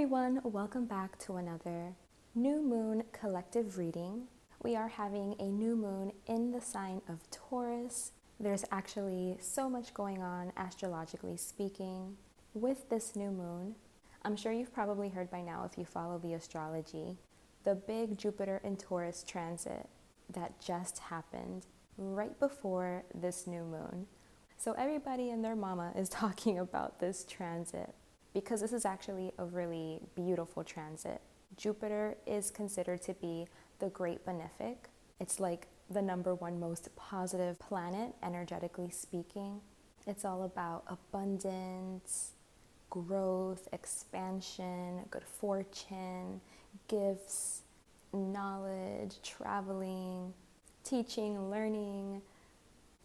everyone, welcome back to another new moon collective reading. We are having a new moon in the sign of Taurus. There's actually so much going on astrologically speaking with this new moon. I'm sure you've probably heard by now if you follow the astrology, the big Jupiter in Taurus transit that just happened right before this new moon. So everybody and their mama is talking about this transit, because this is actually a really beautiful transit. Jupiter is considered to be the great benefic. It's like the number one most positive planet, energetically speaking. It's all about abundance, growth, expansion, good fortune, gifts, knowledge, traveling, teaching, learning,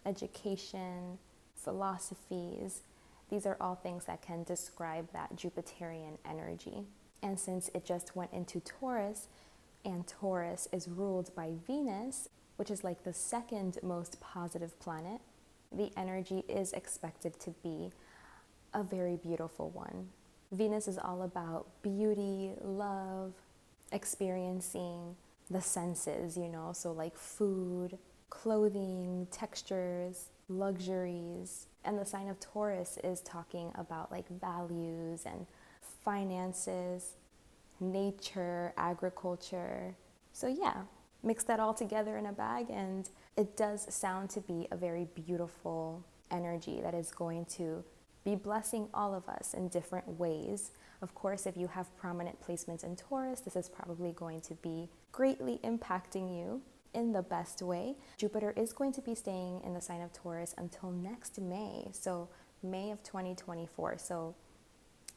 education, philosophies. These are all things that can describe that Jupiterian energy. And since it just went into Taurus, and Taurus is ruled by Venus, which is like the second most positive planet, the energy is expected to be a very beautiful one. Venus is all about beauty, love, experiencing the senses, so like food, clothing, textures, luxuries. And the sign of Taurus is talking about like values and finances, nature, agriculture. So yeah, mix that all together in a bag and it does sound to be a very beautiful energy that is going to be blessing all of us in different ways. Of course, if you have prominent placements in Taurus, this is probably going to be greatly impacting you in the best way. Jupiter is going to be staying in the sign of Taurus until next May, so May of 2024. So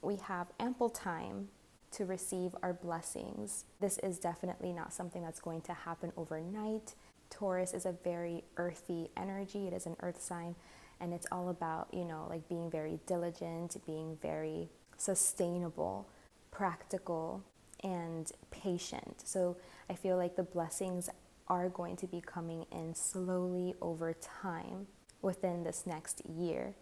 we have ample time to receive our blessings. This is definitely not something that's going to happen overnight. Taurus is a very earthy energy. It is an earth sign, and it's all about, like being very diligent, being very sustainable, practical, and patient. So I feel like the blessings are going to be coming in slowly over time within this next year.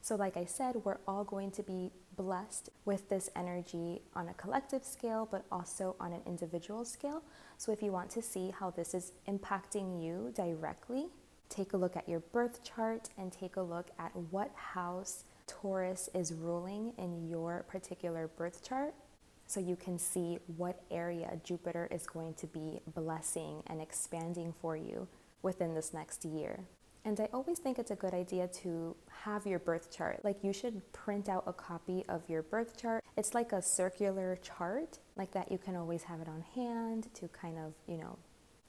So like I said, we're all going to be blessed with this energy on a collective scale, but also on an individual scale. So if you want to see how this is impacting you directly, take a look at your birth chart and take a look at what house Taurus is ruling in your particular birth chart, so you can see what area Jupiter is going to be blessing and expanding for you within this next year. And I always think it's a good idea to have your birth chart. Like, you should print out a copy of your birth chart. It's like a circular chart like that. You can always have it on hand to kind of,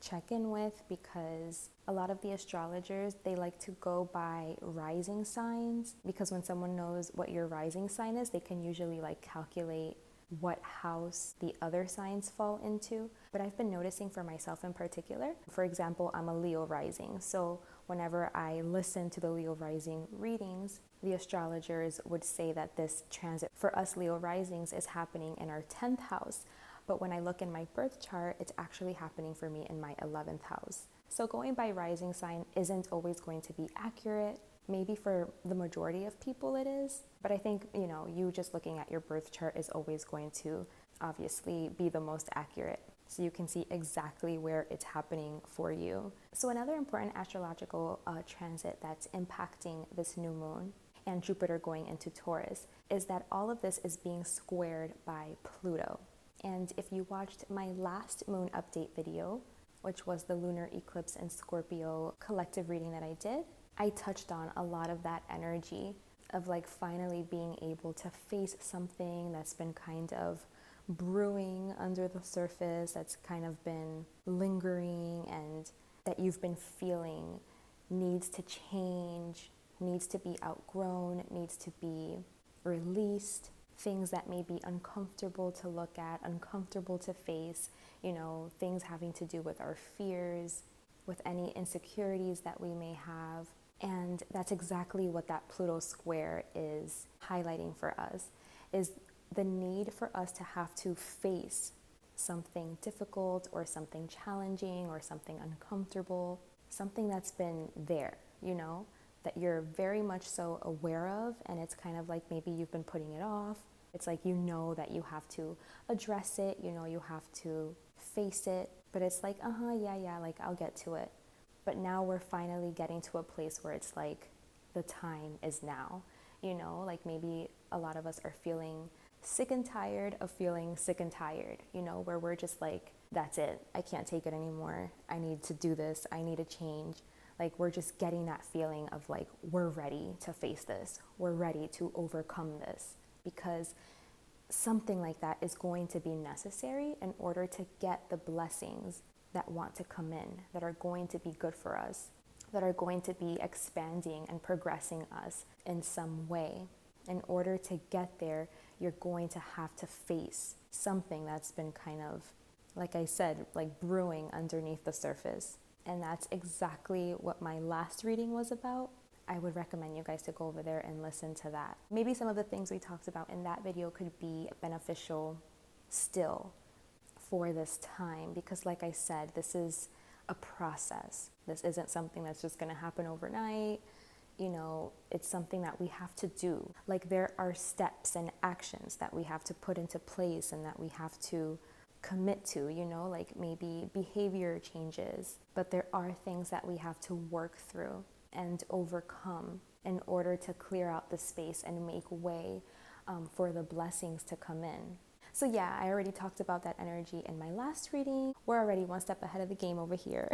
check in with, because a lot of the astrologers, they like to go by rising signs, because when someone knows what your rising sign is, they can usually like calculate what house the other signs fall into. But I've been noticing for myself in particular, for example, I'm a Leo rising. So whenever I listen to the Leo rising readings, the astrologers would say that this transit for us Leo risings is happening in our 10th house. But when I look in my birth chart, it's actually happening for me in my 11th house. So going by rising sign isn't always going to be accurate. Maybe for the majority of people it is, but I think, you just looking at your birth chart is always going to obviously be the most accurate, so you can see exactly where it's happening for you. So another important astrological transit that's impacting this new moon and Jupiter going into Taurus is that all of this is being squared by Pluto. And if you watched my last moon update video, which was the lunar eclipse in Scorpio collective reading that I did, I touched on a lot of that energy of like finally being able to face something that's been kind of brewing under the surface, that's kind of been lingering, and that you've been feeling needs to change, needs to be outgrown, needs to be released. Things that may be uncomfortable to look at, uncomfortable to face, things having to do with our fears, with any insecurities that we may have. And that's exactly what that Pluto square is highlighting for us, is the need for us to have to face something difficult or something challenging or something uncomfortable, something that's been there, that you're very much so aware of, and it's kind of like maybe you've been putting it off, It's like, you know that you have to address it, you know you have to face it, but it's like, yeah, like I'll get to it. But now we're finally getting to a place where it's like, the time is now, you know, like maybe a lot of us are feeling sick and tired of feeling sick and tired, you know, where we're just like, that's it, I can't take it anymore, I need to do this, I need a change. Like, we're just getting that feeling of like, we're ready to face this, we're ready to overcome this, because something like that is going to be necessary in order to get the blessings that want to come in, that are going to be good for us, that are going to be expanding and progressing us in some way. In order to get there, you're going to have to face something that's been kind of, like I said, like brewing underneath the surface. And that's exactly what my last reading was about. I would recommend you guys to go over there and listen to that. Maybe some of the things we talked about in that video could be beneficial still for this time, because like I said, this is a process. This isn't something that's just going to happen overnight. You know, it's something that we have to do. Like, there are steps and actions that we have to put into place and that we have to commit to, you know, like maybe behavior changes, but there are things that we have to work through and overcome in order to clear out the space and make way for the blessings to come in. So yeah, I already talked about that energy in my last reading. We're already one step ahead of the game over here.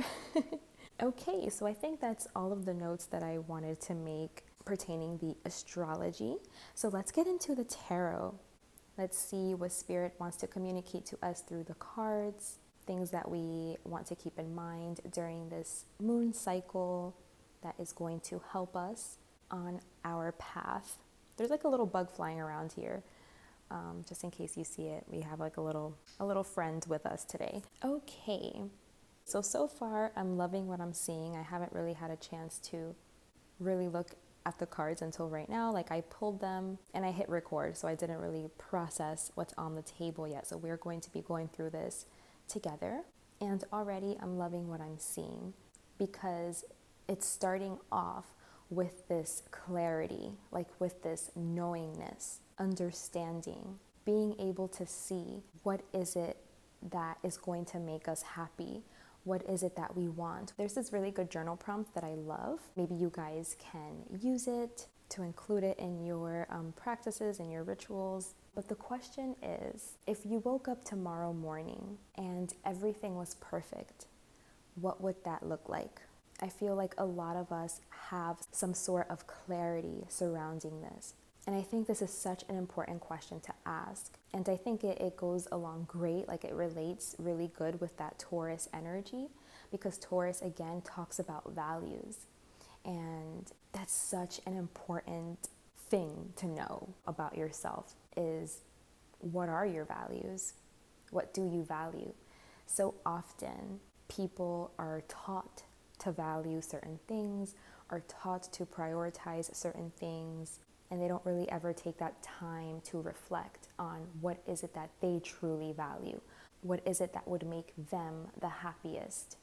Okay, so I think that's all of the notes that I wanted to make pertaining the astrology. So let's get into the tarot. Let's see what Spirit wants to communicate to us through the cards, things that we want to keep in mind during this moon cycle that is going to help us on our path. There's like a little bug flying around here. Just in case you see it, we have like a little friend with us today. Okay, so far I'm loving what I'm seeing. I haven't really had a chance to really look at the cards until right now. Like, I pulled them and I hit record, so I didn't really process what's on the table yet. So we're going to be going through this together, and already I'm loving what I'm seeing, because it's starting off with this clarity, like with this knowingness, understanding, being able to see what is it that is going to make us happy. What is it that we want? There's this really good journal prompt that I love. Maybe you guys can use it to include it in your practices and your rituals. But the question is, if you woke up tomorrow morning and everything was perfect, what would that look like? I feel like a lot of us have some sort of clarity surrounding this. And I think this is such an important question to ask. And I think it goes along great, like it relates really good with that Taurus energy, because Taurus, again, talks about values. And that's such an important thing to know about yourself, is what are your values? What do you value? So often people are taught to value certain things, are taught to prioritize certain things, and they don't really ever take that time to reflect on what is it that they truly value. What is it that would make them the happiest?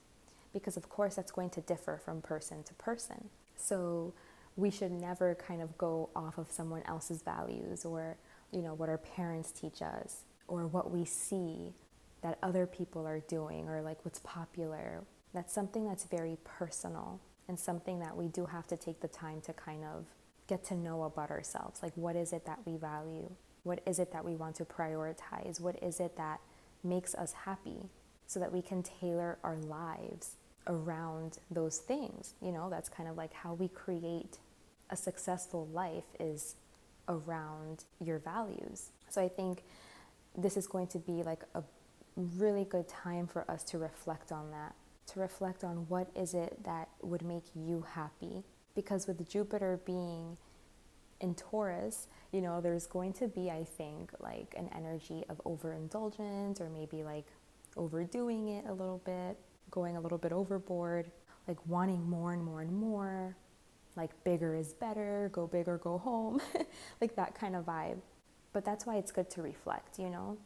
Because of course that's going to differ from person to person. So we should never kind of go off of someone else's values, or, you know, what our parents teach us, or what we see that other people are doing, or like what's popular. That's something that's very personal, and something that we do have to take the time to kind of get to know about ourselves. Like, what is it that we value? What is it that we want to prioritize? What is it that makes us happy, so that we can tailor our lives around those things? You know, that's kind of like how we create a successful life, is around your values. So I think this is going to be like a really good time for us to reflect on that, to reflect on what is it that would make you happy. Because with Jupiter being in Taurus, you know, there's going to be, I think, like an energy of overindulgence, or maybe like overdoing it a little bit, going a little bit overboard, like wanting more and more and more, like bigger is better, go big or go home, like that kind of vibe. But that's why it's good to reflect, you know,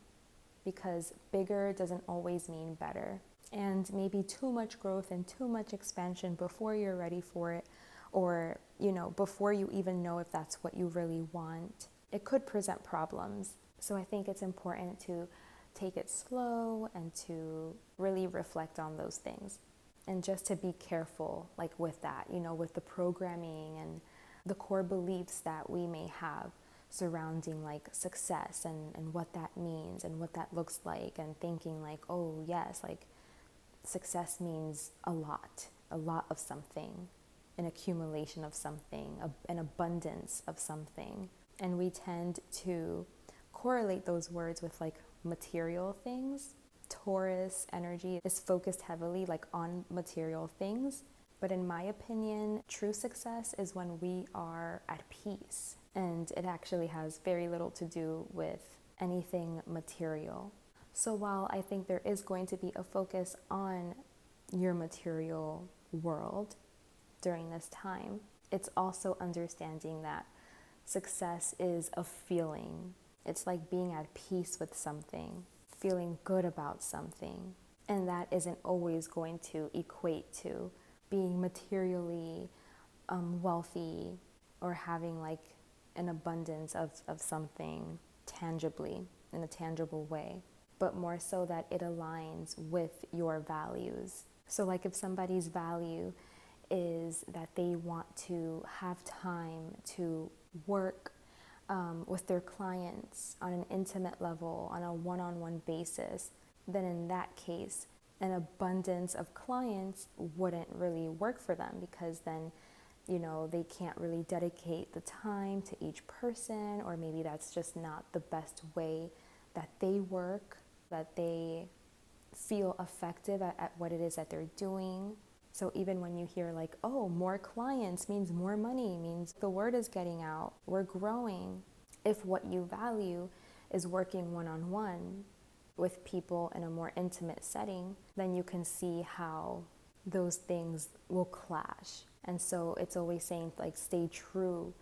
because bigger doesn't always mean better. And maybe too much growth and too much expansion before you're ready for it, or, you know, before you even know if that's what you really want, it could present problems. So I think it's important to take it slow and to really reflect on those things. And just to be careful, like with that, with the programming and the core beliefs that we may have surrounding like success and what that means and what that looks like, and thinking like, oh yes, like success means a lot of something, an accumulation of something, an abundance of something. And we tend to correlate those words with like material things. Taurus energy is focused heavily like on material things. But in my opinion, true success is when we are at peace. And it actually has very little to do with anything material. So while I think there is going to be a focus on your material world during this time, it's also understanding that success is a feeling. It's like being at peace with something, feeling good about something. And that isn't always going to equate to being materially wealthy or having like an abundance of something tangibly, in a tangible way, but more so that it aligns with your values. So like if somebody's value is that they want to have time to work with their clients on an intimate level, on a one-on-one basis, then in that case, an abundance of clients wouldn't really work for them, because then, they can't really dedicate the time to each person, or maybe that's just not the best way that they work, that they feel effective at what it is that they're doing. So even when you hear like, oh, more clients means more money, means the word is getting out, we're growing. If what you value is working one-on-one with people in a more intimate setting, then you can see how those things will clash. And so it's always saying like, stay true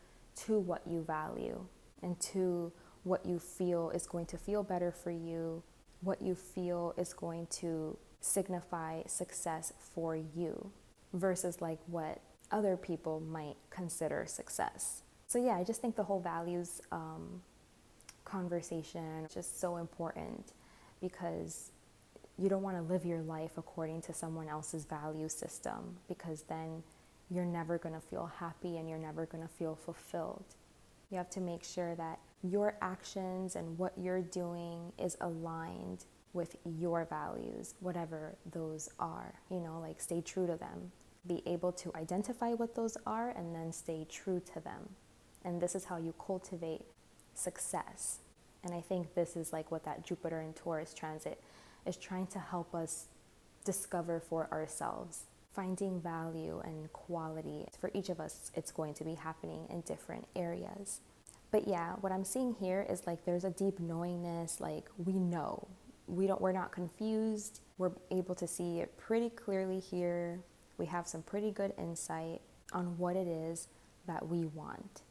to what you value and to what you feel is going to feel better for you, what you feel is going to signify success for you, versus like what other people might consider success. So yeah, I just think the whole values conversation is just so important, because you don't want to live your life according to someone else's value system, because then you're never going to feel happy and you're never going to feel fulfilled. You have to make sure that your actions and what you're doing is aligned with your values, whatever those are, like stay true to them. Be able to identify what those are and then stay true to them. And this is how you cultivate success. And I think this is like what that Jupiter and Taurus transit is trying to help us discover for ourselves. Finding value and quality. For each of us, it's going to be happening in different areas. But yeah, what I'm seeing here is like there's a deep knowingness, like we know. We're not confused. We're able to see it pretty clearly here. We have some pretty good insight on what it is that we want,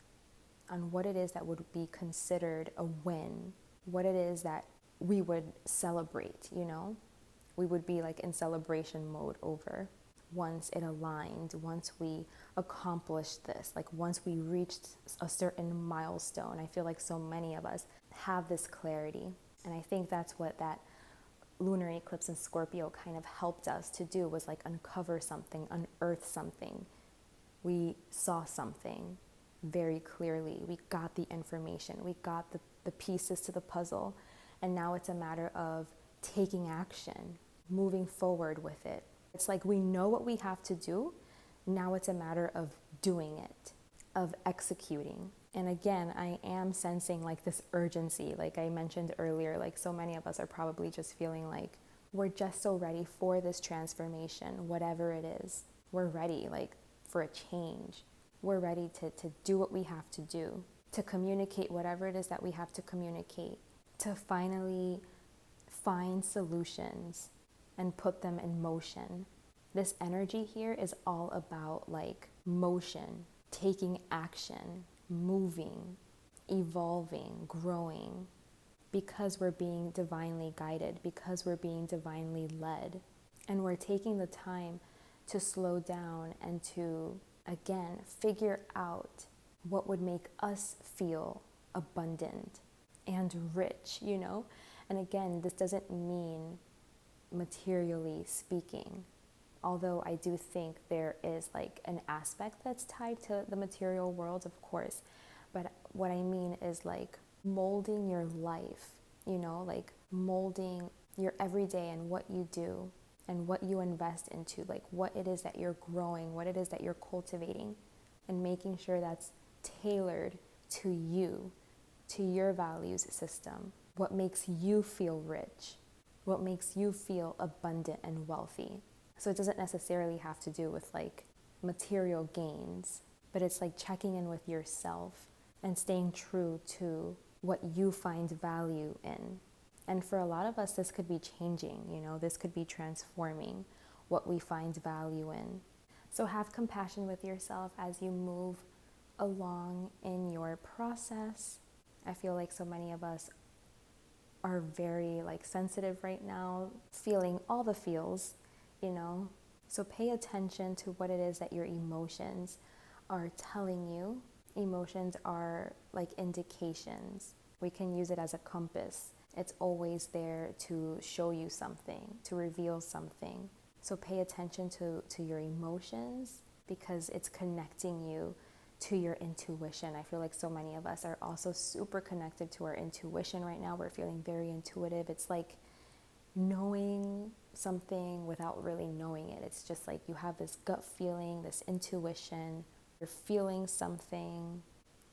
on what it is that would be considered a win, what it is that we would celebrate, We would be like in celebration mode over once it aligned, once we accomplished this, like once we reached a certain milestone. I feel like so many of us have this clarity. And I think that's what that lunar eclipse in Scorpio kind of helped us to do, was like uncover something, unearth something. We saw something very clearly. We got the information. We got the pieces to the puzzle. And now it's a matter of taking action, moving forward with it. It's like we know what we have to do. Now it's a matter of doing it, of executing. And again, I am sensing like this urgency, like I mentioned earlier, like so many of us are probably just feeling like we're just so ready for this transformation, whatever it is. We're ready like for a change. We're ready to do what we have to do, to communicate whatever it is that we have to communicate, to finally find solutions and put them in motion. This energy here is all about like motion, taking action, moving, evolving, growing, because we're being divinely guided, because we're being divinely led. And we're taking the time to slow down and to, again, figure out what would make us feel abundant and rich, you know? And again, this doesn't mean materially speaking, although I do think there is like an aspect that's tied to the material world, of course. But what I mean is like molding your life, you know, like molding your everyday and what you do and what you invest into, like what it is that you're growing, what it is that you're cultivating, and making sure that's tailored to you, to your values system, what makes you feel rich, what makes you feel abundant and wealthy. So it doesn't necessarily have to do with like material gains, but it's like checking in with yourself and staying true to what you find value in. And for a lot of us, this could be changing, you know, this could be transforming what we find value in. So have compassion with yourself as you move along in your process. I feel like so many of us are very like sensitive right now, feeling all the feels, you know. So pay attention to what it is that your emotions are telling you. Emotions are like indications. We can use it as a compass. It's always there to show you something, to reveal something. So pay attention to your emotions, because it's connecting you to your intuition. I feel like so many of us are also super connected to our intuition right now. We're feeling very intuitive. It's like knowing something without really knowing it. It's just like you have this gut feeling, this intuition, you're feeling something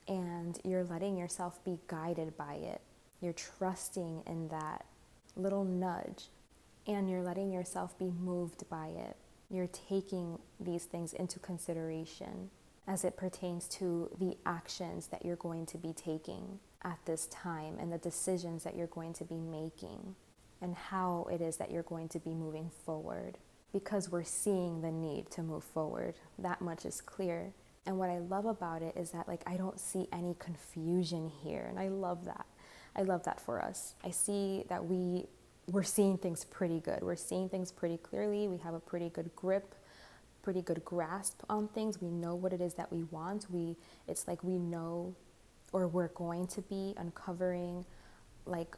and you're letting yourself be guided by it. You're trusting in that little nudge and you're letting yourself be moved by it. You're taking these things into consideration as it pertains to the actions that you're going to be taking at this time and the decisions that you're going to be making and how it is that you're going to be moving forward, because we're seeing the need to move forward. That much is clear. And what I love about it is that like I don't see any confusion here, and I love that. I love that for us. I see that we're seeing things pretty good. We're seeing things pretty clearly. We have a pretty good grip, pretty good grasp on things. We know what it is that we want. It's like we know, or we're going to be uncovering like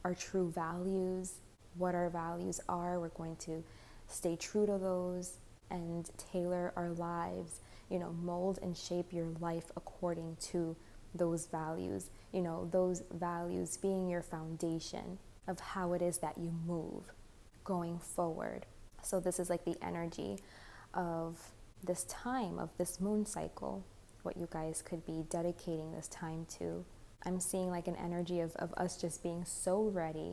our true values, what our values are. We're going to stay true to those and tailor our lives, you know, mold and shape your life according to those values, you know, those values being your foundation of how it is that you move going forward. So this is like the energy of this time, of this moon cycle, what you guys could be dedicating this time to. I'm seeing like an energy of us just being so ready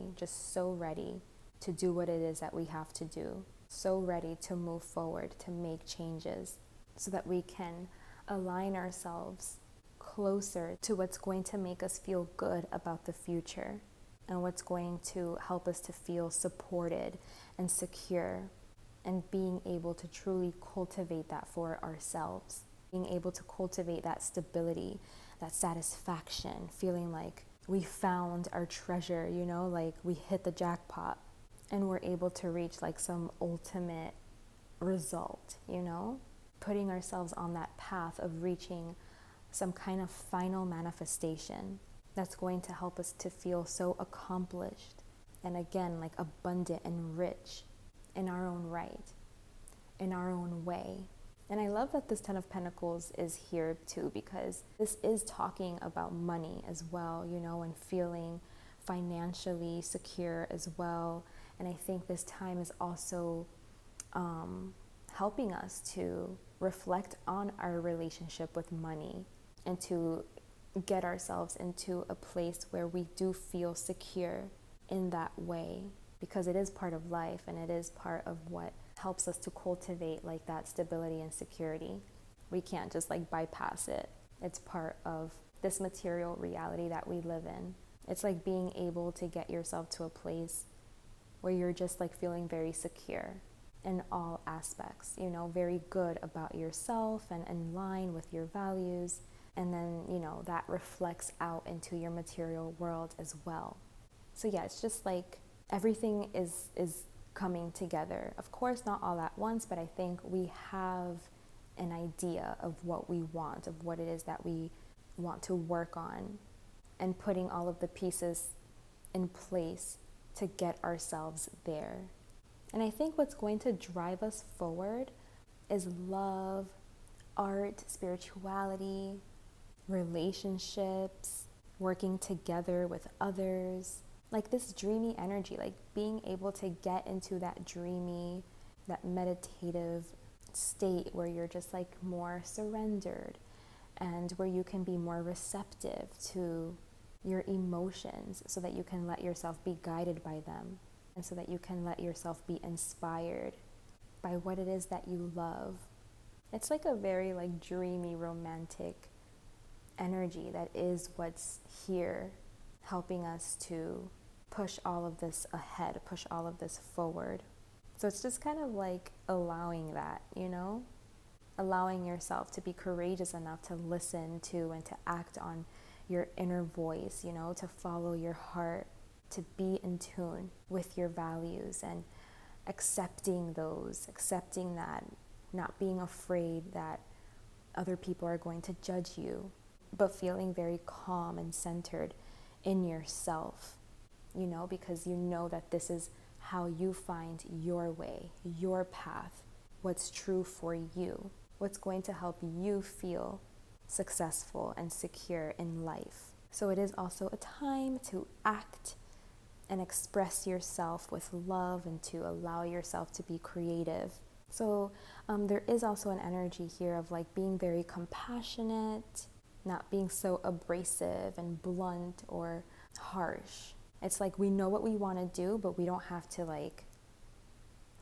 to do what it is that we have to do, so ready to move forward, to make changes so that we can align ourselves closer to what's going to make us feel good about the future and what's going to help us to feel supported and secure, and being able to truly cultivate that for ourselves, being able to cultivate that stability, that satisfaction, feeling like we found our treasure, you know, like we hit the jackpot and we're able to reach like some ultimate result, you know, putting ourselves on that path of reaching some kind of final manifestation that's going to help us to feel so accomplished and again like abundant and rich in our own right, in our own way. And I love that this Ten of Pentacles is here too, because this is talking about money as well, you know, and feeling financially secure as well. And I think this time is also helping us to reflect on our relationship with money and to get ourselves into a place where we do feel secure in that way, because it is part of life and it is part of what helps us to cultivate like that stability and security. We can't just like bypass it. It's part of this material reality that we live in. It's like being able to get yourself to a place where you're just like feeling very secure in all aspects, you know, very good about yourself and in line with your values. And then, you know, that reflects out into your material world as well. So yeah, it's just like everything is coming together. Of course, not all at once, but I think we have an idea of what we want, of what it is that we want to work on and putting all of the pieces in place to get ourselves there. And I think what's going to drive us forward is love, art, spirituality, relationships, working together with others, like this dreamy energy, like being able to get into that dreamy, that meditative state where you're just like more surrendered and where you can be more receptive to your emotions so that you can let yourself be guided by them and so that you can let yourself be inspired by what it is that you love. It's like a very like dreamy, romantic energy that is what's here helping us to push all of this ahead, push all of this forward. So it's just kind of like allowing that, you know? Allowing yourself to be courageous enough to listen to and to act on your inner voice, you know, to follow your heart, to be in tune with your values and accepting those, accepting that, not being afraid that other people are going to judge you, but feeling very calm and centered in yourself, you know, because you know that this is how you find your way, your path, what's true for you, what's going to help you feel successful and secure in life. So it is also a time to act and express yourself with love and to allow yourself to be creative. So there is also an energy here of like being very compassionate, not being so abrasive and blunt or harsh. It's like we know what we want to do, but we don't have to like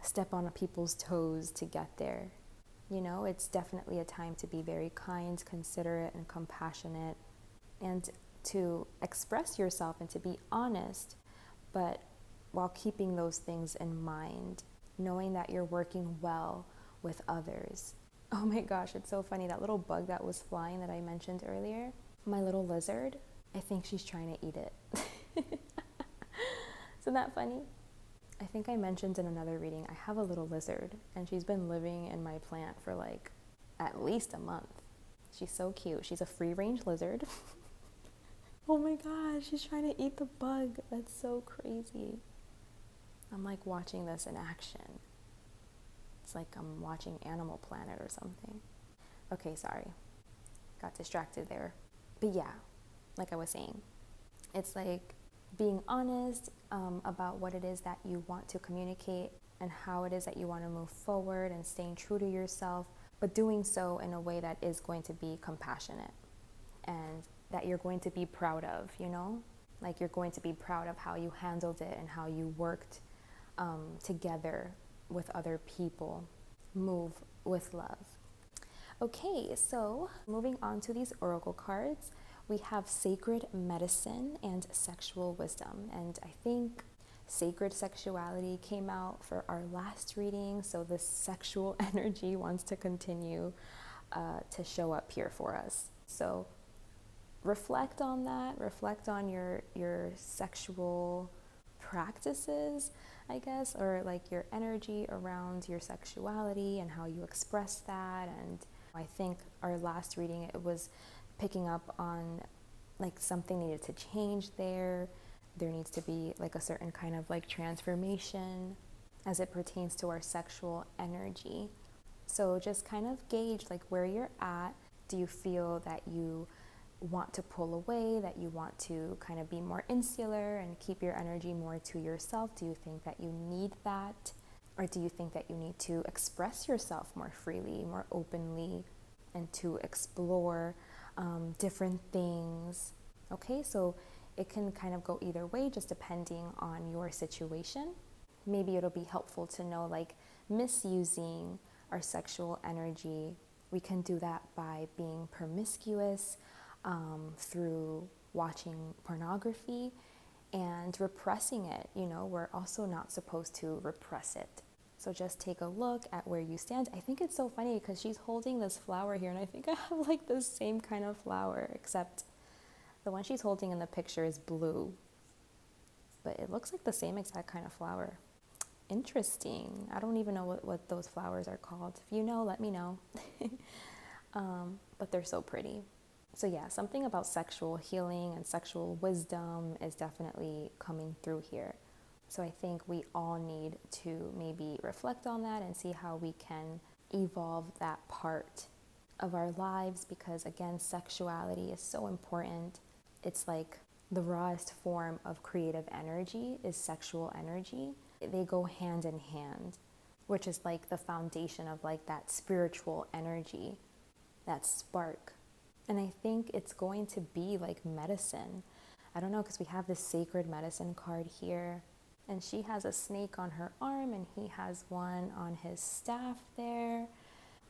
step on people's toes to get there. You know, it's definitely a time to be very kind, considerate, and compassionate, and to express yourself and to be honest, but while keeping those things in mind, knowing that you're working well with others. Oh my gosh, it's so funny. That little bug that was flying that I mentioned earlier, my little lizard, I think she's trying to eat it. Isn't that funny? I think I mentioned in another reading, I have a little lizard and she's been living in my plant for like at least a month. She's so cute. She's a free-range lizard. Oh my gosh, she's trying to eat the bug. That's so crazy. I'm like watching this in action. It's like I'm watching Animal Planet or something. Okay, sorry. Got distracted there. But yeah, like I was saying, it's like being honest about what it is that you want to communicate and how it is that you want to move forward and staying true to yourself, but doing so in a way that is going to be compassionate and that you're going to be proud of, you know? Like you're going to be proud of how you handled it and how you worked together with other people. Move with love. Okay, so moving on to these oracle cards, we have sacred medicine and sexual wisdom. And I think sacred sexuality came out for our last reading, so this sexual energy wants to continue to show up here for us. So reflect on that, reflect on your sexual practices, I guess, or like your energy around your sexuality and how you express that. And I think our last reading, it was picking up on like something needed to change there. There needs to be like a certain kind of like transformation as it pertains to our sexual energy. So just kind of gauge like where you're at. Do you feel that you want to pull away, that you want to kind of be more insular and keep your energy more to yourself? Do you think that you need that? Or do you think that you need to express yourself more freely, more openly, and to explore different things? Okay, so it can kind of go either way, just depending on your situation. Maybe it'll be helpful to know like misusing our sexual energy. We can do that by being promiscuous, through watching pornography and repressing it. You know, we're also not supposed to repress it. So just take a look at where you stand. I think it's so funny because she's holding this flower here, and I think I have like the same kind of flower, except the one she's holding in the picture is blue, but it looks like the same exact kind of flower. Interesting. I don't even know what those flowers are called. If you know, let me know. But they're so pretty. So yeah, something about sexual healing and sexual wisdom is definitely coming through here. So I think we all need to maybe reflect on that and see how we can evolve that part of our lives, because again, sexuality is so important. It's like the rawest form of creative energy is sexual energy. They go hand in hand, which is like the foundation of like that spiritual energy, that spark. And I think it's going to be like medicine. I don't know, because we have this sacred medicine card here, and she has a snake on her arm and he has one on his staff there.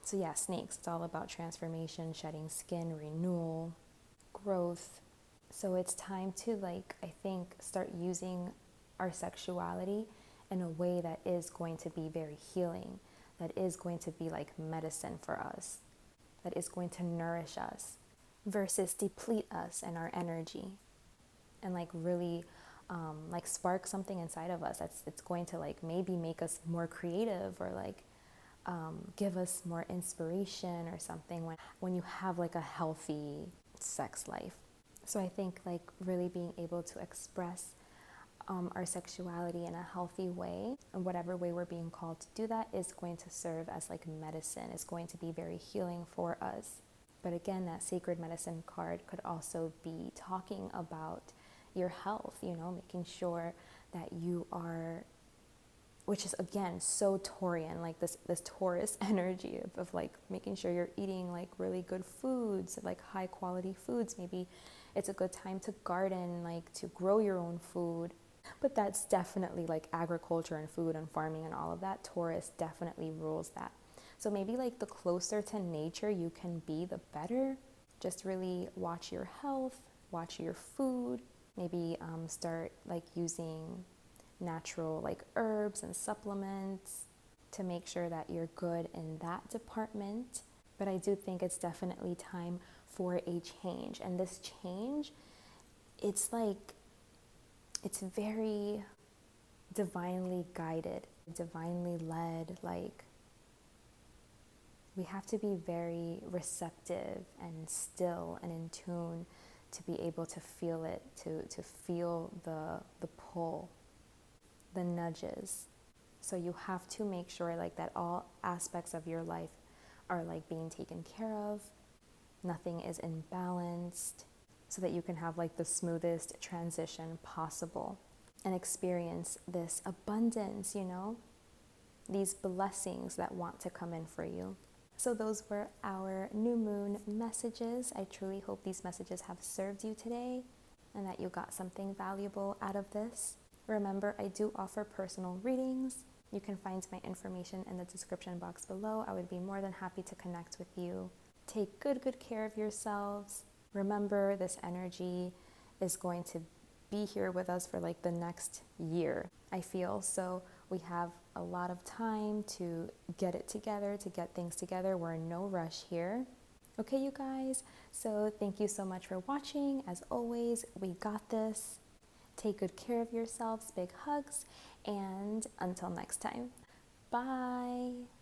So yeah, snakes, it's all about transformation, shedding skin, renewal, growth. So it's time to, like, I think, start using our sexuality in a way that is going to be very healing, that is going to be like medicine for us, that is going to nourish us versus deplete us and our energy, and like really like spark something inside of us that's it's going to like maybe make us more creative, or like give us more inspiration or something when you have like a healthy sex life. So I think like really being able to express our sexuality in a healthy way, and whatever way we're being called to do that, is going to serve as like medicine, is going to be very healing for us. But again, that sacred medicine card could also be talking about your health, you know, making sure that you are, which is again so Taurian, like this Taurus energy of like making sure you're eating like really good foods, like high quality foods. Maybe it's a good time to garden, like to grow your own food. But that's definitely like agriculture and food and farming and all of that. Taurus definitely rules that. So maybe like the closer to nature you can be, the better. Just really watch your health, watch your food. Maybe start like using natural like herbs and supplements to make sure that you're good in that department. But I do think it's definitely time for a change. And this change, it's like, it's very divinely guided, divinely led. Like, we have to be very receptive and still and in tune to be able to feel it, to feel the pull, the nudges. So you have to make sure like that all aspects of your life are like being taken care of. Nothing is imbalanced, so that you can have like the smoothest transition possible and experience this abundance, you know, these blessings that want to come in for you. So those were our new moon messages. I truly hope these messages have served you today and that you got something valuable out of this. Remember, I do offer personal readings. You can find my information in the description box below. I would be more than happy to connect with you. Take good care of yourselves. Remember, this energy is going to be here with us for like the next year, I feel. So we have a lot of time to get it together, to get things together. We're in no rush here. Okay, you guys? So thank you so much for watching. As always, we got this. Take good care of yourselves. Big hugs. And until next time, bye.